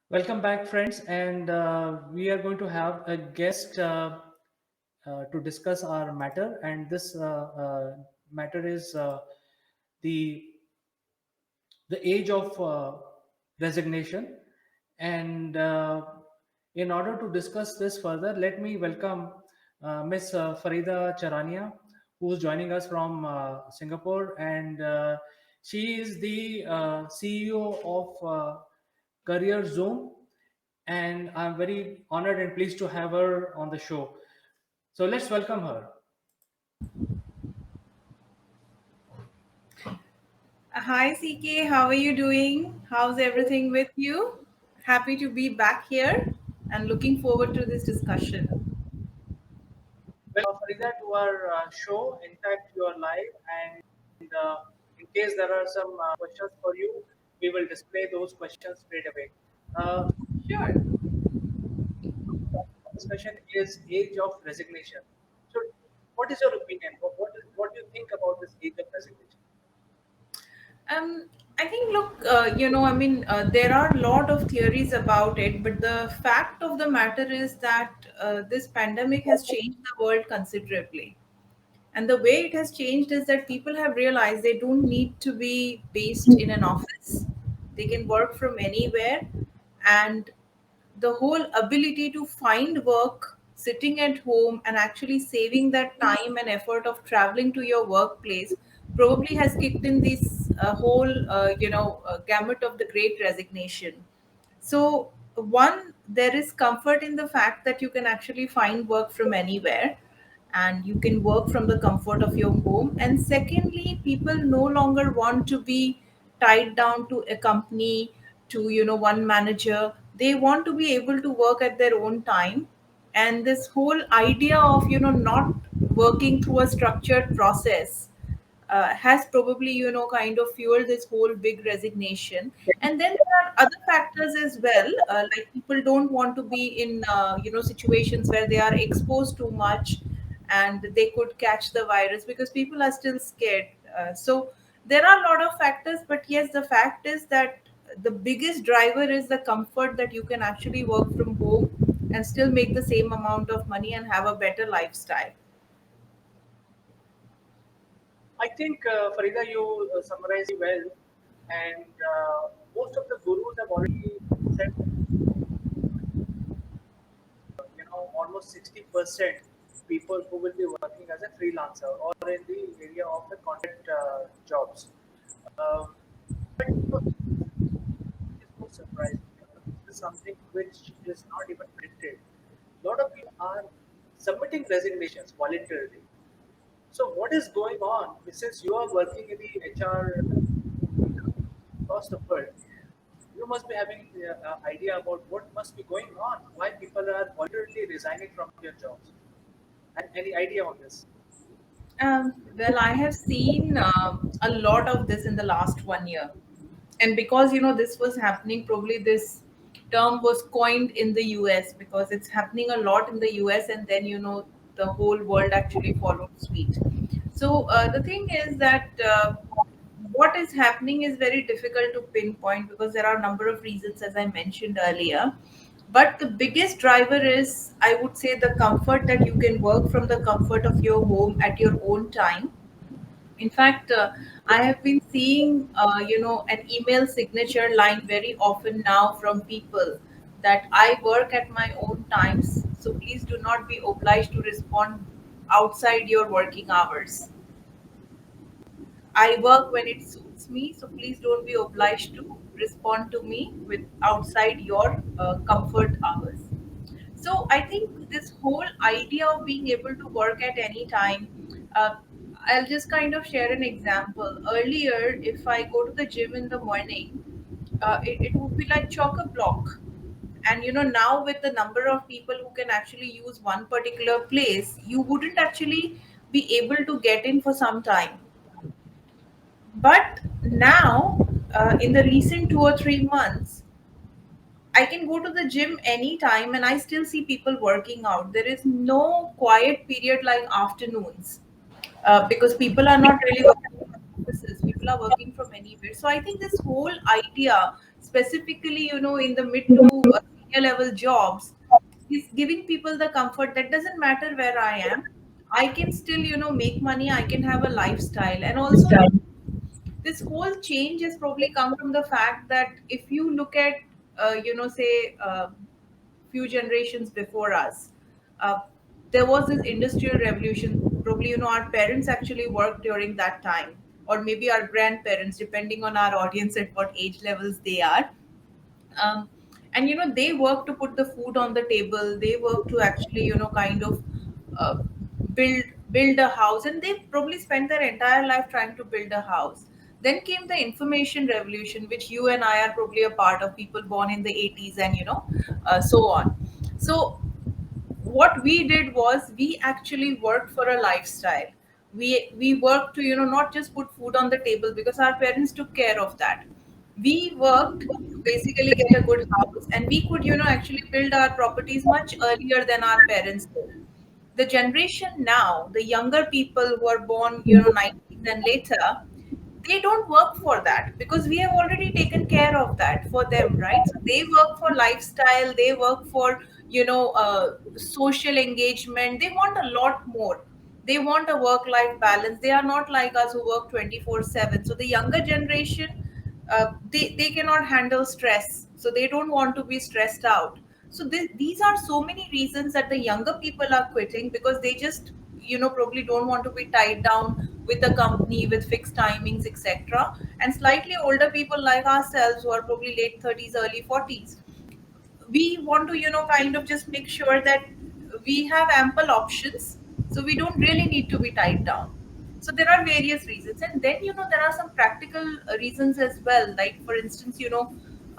Welcome back, friends, and we are going to have a guest to discuss our matter. And this matter is the the age of resignation. And in order to discuss this further, let me welcome Miss Farida Charania, who is joining us from Singapore, and she is the CEO of Career Zoom, and I'm very honored and pleased to have her on the show. So let's welcome her. Hi CK, how are you doing? How's everything with you? Happy to be back here and looking forward to this discussion. Well, Farida, to our show. In fact, you are live, and in case there are some questions for you, we will display those questions straight away. Uh, Sure. Discussion is age of resignation. So, what is your opinion? What do you think about this age of resignation? I think, look, there are a lot of theories about it, but the fact of the matter is that this pandemic has changed the world considerably. And the way it has changed is that people have realized they don't need to be based in an office, they can work from anywhere. And the whole ability to find work sitting at home and actually saving that time and effort of traveling to your workplace probably has kicked in this whole gamut of the great resignation. So, one, there is comfort in the fact that you can actually find work from anywhere and you can work from the comfort of your home. And secondly, people no longer want to be tied down to a company, to one manager. They want to be able to work at their own time. And this whole idea of not working through a structured process has probably kind of fueled this whole big resignation. And then there are other factors as well, like people don't want to be in situations where they are exposed too much and they could catch the virus because people are still scared. So there are a lot of factors, but yes, the fact is that the biggest driver is the comfort that you can actually work from home and still make the same amount of money and have a better lifestyle. I think Farida, you summarized well, and most of the gurus have already said, almost 60% people who will be working as a freelancer or in the area of the contract jobs. Uh, but it's so surprising. This is something which is not even predicted. A lot of people are submitting resignations voluntarily. So, what is going on? Since you are working in the HR across the world, you must be having an idea about what must be going on, why people are voluntarily resigning from their jobs. And any idea on this? Well, I have seen a lot of this in the last 1 year. And because, this was happening, probably this term was coined in the US because it's happening a lot in the US, and then, the whole world actually followed suit. So the thing is that what is happening is very difficult to pinpoint because there are a number of reasons, as I mentioned earlier. But the biggest driver is, I would say, the comfort that you can work from the comfort of your home at your own time. In fact, I have been seeing, an email signature line very often now from people that I work at my own times, so please do not be obliged to respond outside your working hours. I work when it suits me, so please don't be obliged to respond to me with outside your comfort hours. So I think this whole idea of being able to work at any time, I'll just kind of share an example. Earlier, if I go to the gym in the morning, it would be like chock a block. And now with the number of people who can actually use one particular place, you wouldn't actually be able to get in for some time. But now, in the recent 2 or 3 months, I can go to the gym anytime and I still see people working out. There is no quiet period like afternoons because people are not really working from offices. People are working from anywhere. So I think this whole idea, specifically, in the mid to senior level jobs, is giving people the comfort that doesn't matter where I am, I can still, make money, I can have a lifestyle. And also, this whole change has probably come from the fact that if you look at, say, few generations before us, uh, there was this industrial revolution. Probably, our parents actually worked during that time, or maybe our grandparents, depending on our audience at what age levels they are. um, and they work to put the food on the table, they work to actually, kind of uh, build build a house, and they probably spent their entire life trying to build a house. Then came the information revolution, which you and I are probably a part of, people born in the 80s, and so on. So what we did was we actually worked for a lifestyle. We worked to, not just put food on the table, because our parents took care of that. We worked to basically get a good house, and we could, actually build our properties much earlier than our parents did. The generation now, the younger people who are born, 90s and later, they don't work for that, because we have already taken care of that for them, right? So they work for lifestyle, they work for, social engagement, they want a lot more. They want a work life balance. They are not like us who work 24/7. So the younger generation, they cannot handle stress, so they don't want to be stressed out. So these are so many reasons that the younger people are quitting, because they just, probably don't want to be tied down with a company with fixed timings, etc. And slightly older people like ourselves, who are probably late 30s, early 40s, we want to, kind of just make sure that we have ample options, so we don't really need to be tied down. So there are various reasons, and then, there are some practical reasons as well. Like, for instance,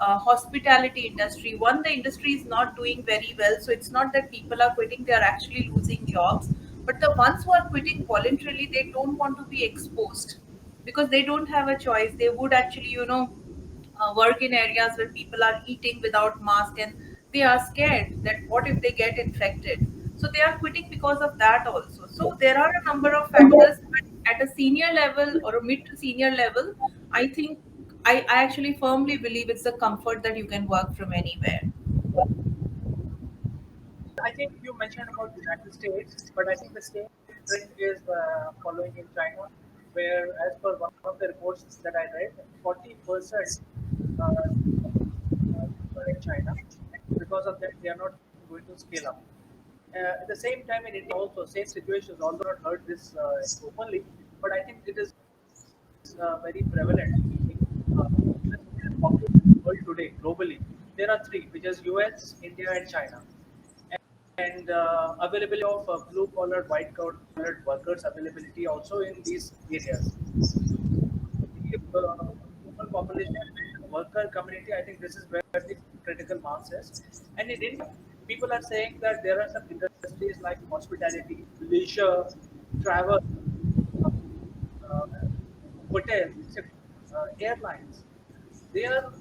hospitality industry, one, the industry is not doing very well, so it's not that people are quitting, they are actually losing jobs. But the ones who are quitting voluntarily, they don't want to be exposed, because they don't have a choice. They would actually, work in areas where people are eating without mask, and they are scared that what if they get infected. So they are quitting because of that also. So there are a number of factors, but at a senior level or a mid to senior level, I think, I actually firmly believe it's the comfort that you can work from anywhere. I think you mentioned about United States, but I think the same trend is following in China, where, as per one of the reports that I read, 40% people in China, and because of that, they are not going to scale up. At the same time, in India also, same situations, although not heard this openly, but I think it is very prevalent. Uh, the population of the world today, globally, there are three, which is US, India, and China. And availability of blue collar, white collared workers availability also in these areas. The human population and worker community, I think this is where the critical mass is. And in India, people are saying that there are some industries like hospitality, leisure, travel, uh, uh, hotels, etc., airlines. They are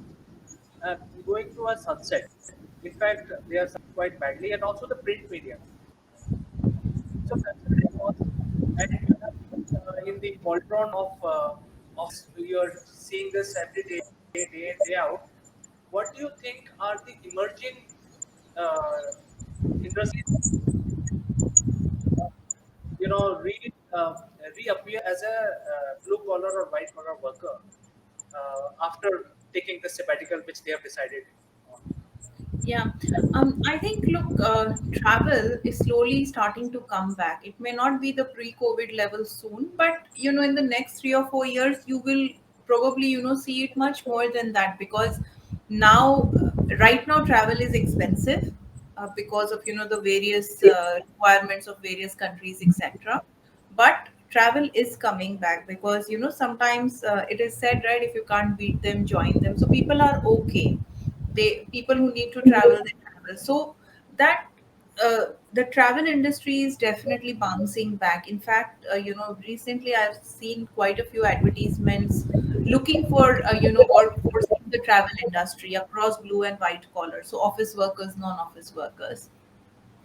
uh, going to a sunset. In fact, they are suffering quite badly, and also the print media. So considering all, and in the cauldron of you're seeing this every day, day in, day out. What do you think are the emerging industries, reappear as a blue collar or white collar worker after taking the sabbatical which they have decided on? Yeah, I think, look, travel is slowly starting to come back. It may not be the pre-COVID level soon, but in the next 3 or 4 years, you will probably, see it much more than that, because now, right now, travel is expensive, because of, the various requirements of various countries, etc. But travel is coming back, because sometimes it is said, right, if you can't beat them, join them. So people are okay, they, people who need to travel, they travel. So that, the travel industry is definitely bouncing back. In fact, recently I've seen quite a few advertisements looking for, workforce in the travel industry across blue and white collar, so office workers, non-office workers.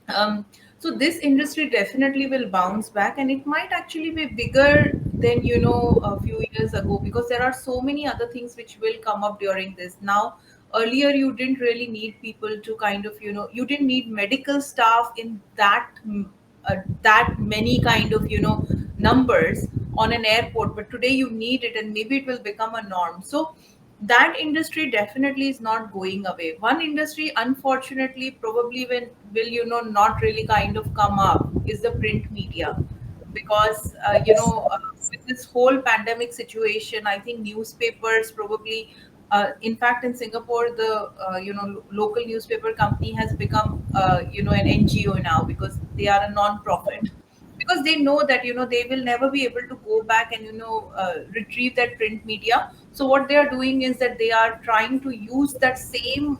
um, so this industry definitely will bounce back, and it might actually be bigger than, a few years ago, because there are so many other things which will come up during this now. Earlier you didn't really need people to kind of, you didn't need medical staff in that many kind of, numbers on an airport, but today you need it, and maybe it will become a norm. So that industry definitely is not going away. One industry, unfortunately, probably when will, not really kind of come up is the print media, because with this whole pandemic situation, I think newspapers probably, in fact, in Singapore, the local newspaper company has become an NGO now, because they are a non-profit, because they know that they will never be able to go back and retrieve that print media. So what they are doing is that they are trying to use that same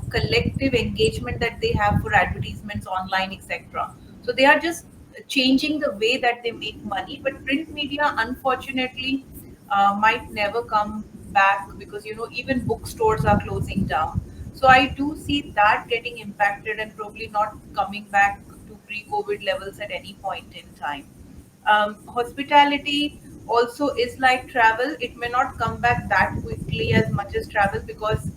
collective engagement that they have for advertisements online, etc. So they are just changing the way that they make money. But print media, unfortunately, might never come back, because even bookstores are closing down. So I do see that getting impacted and probably not coming back to pre-COVID levels at any point in time. Hospitality also is like travel; it may not come back that quickly as much as travel, because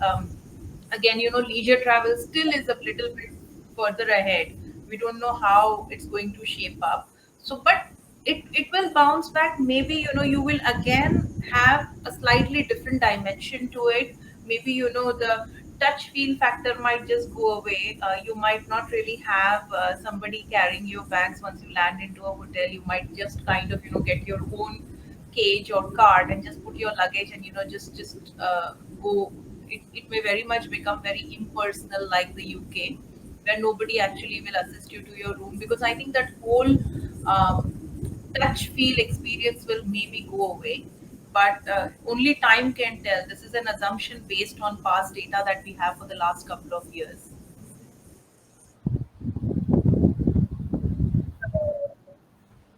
again, leisure travel still is a little bit further ahead. We don't know how it's going to shape up. So, but it will bounce back. Maybe you will again have a slightly different dimension to it. Maybe the touch feel factor might just go away. You might not really have somebody carrying your bags once you land into a hotel. You might just kind of get your own cage or cart and just put your luggage and just go. It may very much become very impersonal, like the UK, where nobody actually will assist you to your room, because I think that whole touch feel experience will maybe go away. But only time can tell. This is an assumption based on past data that we have for the last couple of years.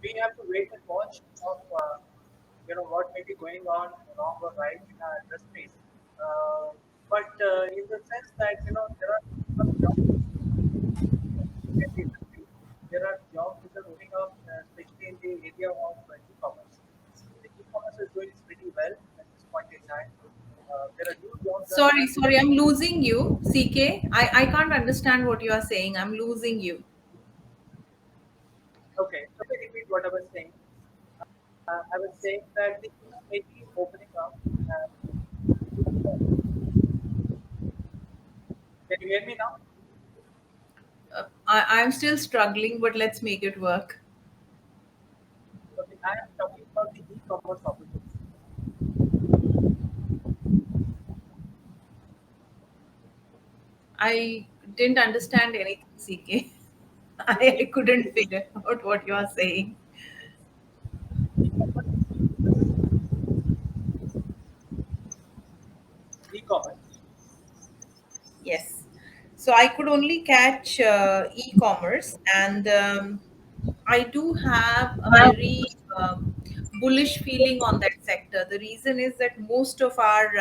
We have to wait and watch of what may be going on wrong or right in our industry. But in the sense that there are some jobs in the industry, there are jobs which are opening up, especially in the area of e-commerce. The e-commerce is doing pretty well at this point in time. There are new jobs that Sorry, are sorry, I'm losing you, CK. I can't understand what you are saying. I'm losing you. okay. So let me repeat what I was saying. I was saying that the things may be opening up. Uh, can you hear me now? I'm still struggling, but let's make it work. Okay, I am talking about the e-commerce opportunity. I didn't understand anything, CK. I couldn't figure out what you are saying. E-commerce, e-commerce. Yes. So I could only catch e-commerce, and I do have a very bullish feeling on that sector. The reason is that most of our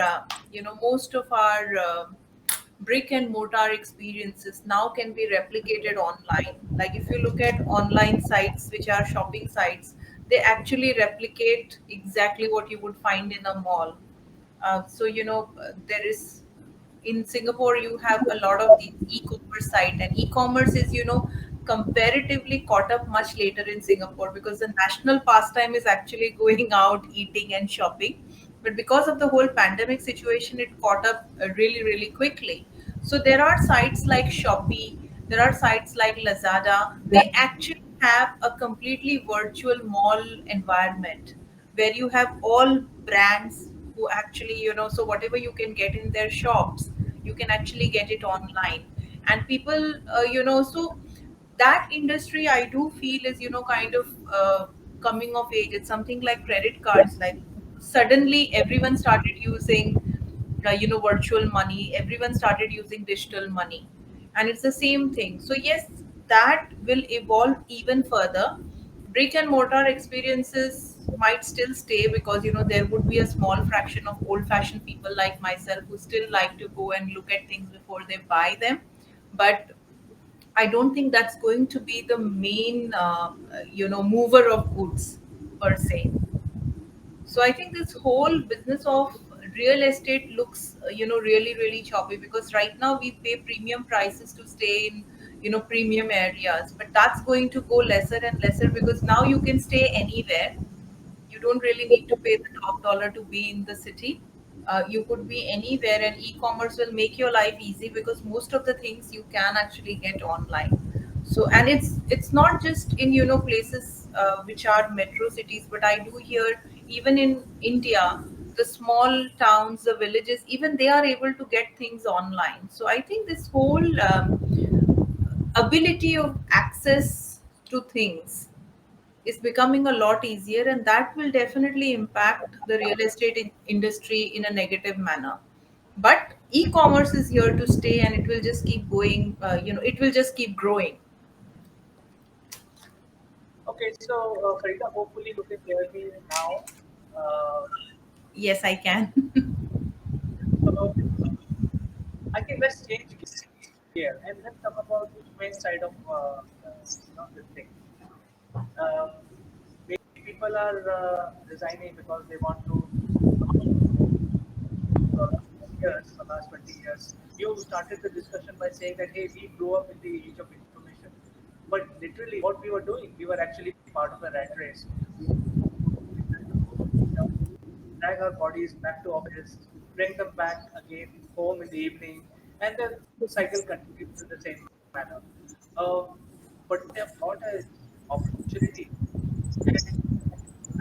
brick and mortar experiences now can be replicated online. Like if you look at online sites, which are shopping sites, they actually replicate exactly what you would find in a mall. There is, in Singapore, you have a lot of these e-commerce site, and e-commerce is, comparatively caught up much later in Singapore, because the national pastime is actually going out, eating and shopping. But because of the whole pandemic situation, it caught up really, really quickly. So there are sites like Shopee, there are sites like Lazada. They actually have a completely virtual mall environment where you have all brands who actually, so whatever you can get in their shops, you can actually get it online. And people, so that industry, I do feel, is kind of coming of age. It's something like credit cards. Like suddenly everyone started using virtual money, everyone started using digital money, and it's the same thing. So yes, that will evolve even further. Brick and mortar experiences might still stay, because there would be a small fraction of old fashioned people like myself who still like to go and look at things before they buy them. But I don't think that's going to be the main mover of goods per se. So I think this whole business of real estate looks really really choppy, because right now we pay premium prices to stay in premium areas, but that's going to go lesser and lesser, because now you can stay anywhere. You don't really need to pay the top dollar to be in the city. You could be anywhere, and e-commerce will make your life easy, because most of the things you can actually get online. So, and it's not just in places which are metro cities, but I do hear even in India, the small towns, the villages, even they are able to get things online. So I think this whole ability of access to things is becoming a lot easier, and that will definitely impact the real estate industry in a negative manner. But e-commerce is here to stay, and it will just keep going, it will just keep growing. Okay, so Farida, hopefully you can hear me now. Uh, Yes, I can. so I think let's change gear and let's talk about the human side of this thing. Um, Maybe people are resigning because they want to years, for the last 20 years. You started the discussion by saying that, hey, we grew up in the age of information. But literally, what we were doing, we were actually part of a rat race. We drag our bodies back to office, bring them back again home in the evening, and then the cycle continues in the same manner. Uh, but we have got an opportunity and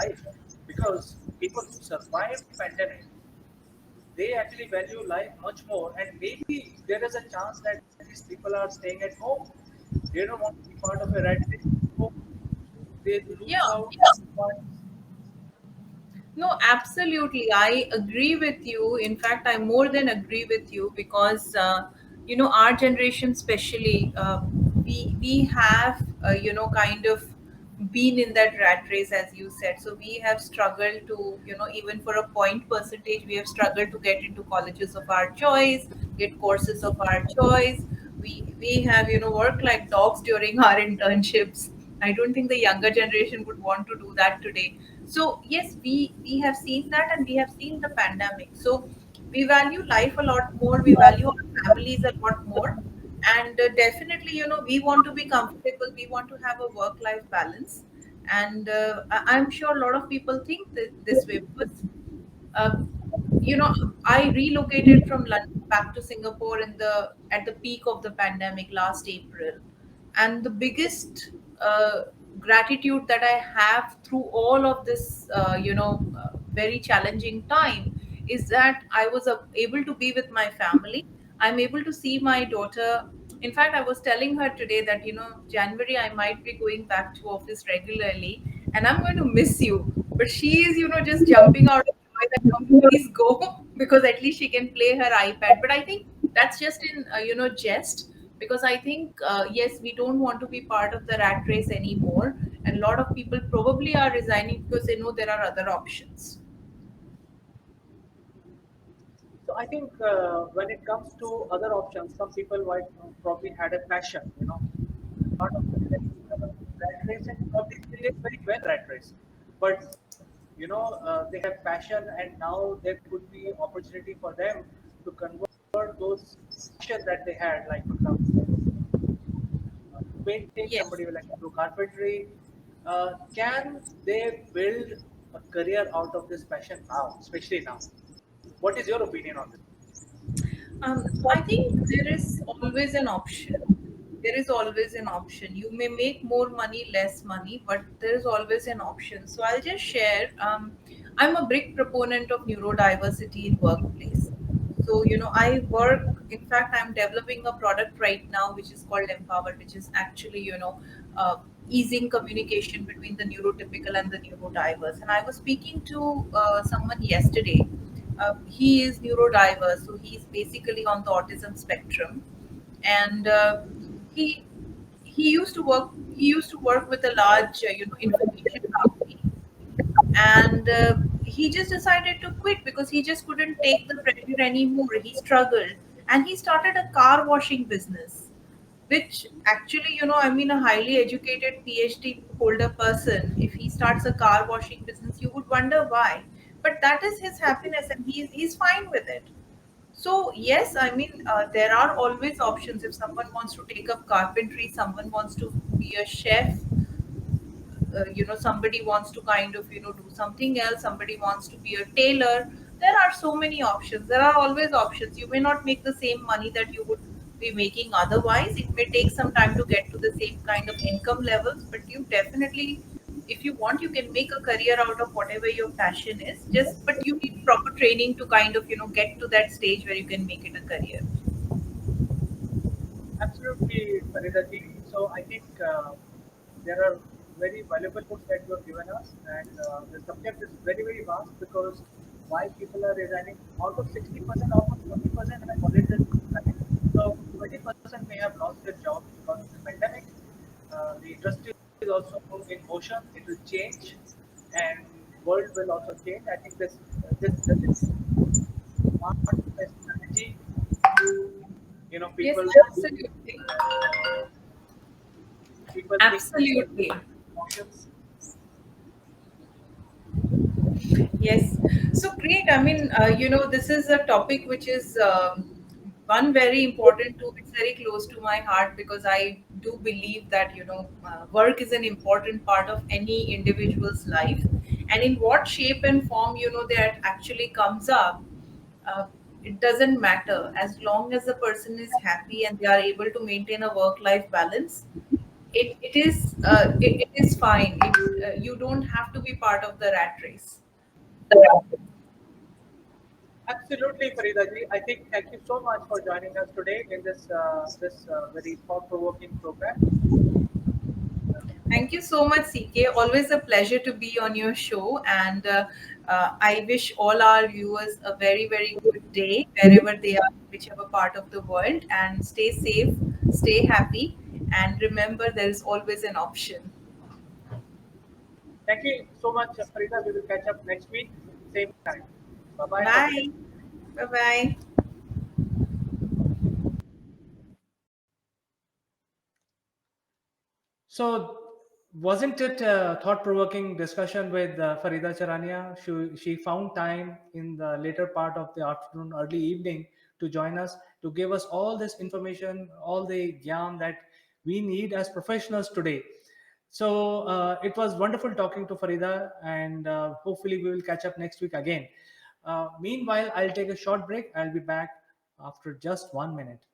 life because people who survived pandemic, they actually value life much more, and maybe there is a chance that these people are staying at home. They don't want to be part of a rat race. So they Yeah. lose out on. No, absolutely. I agree with you. In fact, I more than agree with you, because our generation, especially, we have kind of been in that rat race, as you said. So we have struggled to even for a point percentage, we have struggled to get into colleges of our choice, get courses of our choice. We have worked like dogs during our internships. I don't think the younger generation would want to do that today. So yes, we have seen that, and we have seen the pandemic. So we value life a lot more, we value our families a lot more. And definitely, we want to be comfortable, we want to have a work life balance. And I'm sure a lot of people think this way, because uh, I relocated from London back to Singapore in the at the peak of the pandemic last April, and the biggest gratitude that I have through all of this, very challenging time, is that I was able to be with my family. I'm able to see my daughter. In fact, I was telling her today that January I might be going back to office regularly, and I'm going to miss you. But she is, just jumping out of joy that, "Mommy, please go," because at least she can play her iPad. But I think that's just in jest, because I think yes, we don't want to be part of the rat race anymore, and a lot of people probably are resigning because they know there are other options. So I think when it comes to other options, some people might probably had a passion, part of the rat race, and probably they live very well rat race. But they have passion, and now there could be opportunity for them to convert those passion that they had, like for example, painting. Yes. Somebody will like to do carpentry. Can they build a career out of this passion now, especially now? What is your opinion on this? I think there is always an option. There is always an option. You may make more money, less money, but there is always an option. So I'll just share. I'm a big proponent of neurodiversity in workplace. So I work. In fact, I'm developing a product right now which is called Empower, which is actually easing communication between the neurotypical and the neurodiverse. And I was speaking to someone yesterday. He is neurodiverse, so he's basically on the autism spectrum, and he he used to work with a large information company, and he just decided to quit because he just couldn't take the pressure anymore. He struggled, and he started a car washing business, which actually, I mean, a highly educated PhD holder person, if he starts a car washing business, you would wonder why. but that is his happiness, and he's fine with it. So yes, I mean, there are always options. If someone wants to take up carpentry, someone wants to be a chef, somebody wants to kind of do something else, somebody wants to be a tailor. There are so many options. There are always options. You may not make the same money that you would be making otherwise. It may take some time to get to the same kind of income levels, but you definitely, if you want, you can make a career out of whatever your passion is. Just but you need proper training to kind of get to that stage where you can make it a career. Absolutely, Farida ji. So I think there are very valuable books that you have given us, and the subject is very, very vast because why people are resigning. Out of 60%, almost 20% have already resigned. So 20% may have lost their job because of the pandemic. The industry is also in motion. It will change, and world will also change. I think this is smart strategy. Yes, People absolutely. people think Absolutely. emotions. Yes. So great. I mean, this is a topic which is one very important to. It's very close to my heart because I do believe that work is an important part of any individual's life, and in what shape and form that actually comes up, uh, it doesn't matter as long as the person is happy and they are able to maintain a work-life balance. It is fine. You don't have to be part of the rat race. Absolutely, Farida ji. I think thank you so much for joining us today in this very thought-provoking program. Thank you so much, CK. Always a pleasure to be on your show. And I wish all our viewers a very, very good day wherever they are, whichever part of the world. And stay safe, stay happy. And remember, there is always an option. Thank you so much, Farida. We will catch up next week, same time. Bye bye for today. Bye. Bye bye. So, wasn't it a thought-provoking discussion with Farida Charania? She found time in the later part of the afternoon, early evening, to join us to give us all this information, all the gyan that we need as professionals today. So it was wonderful talking to Farida, and hopefully we will catch up next week again. Meanwhile, I'll take a short break. I'll be back after just 1 minute.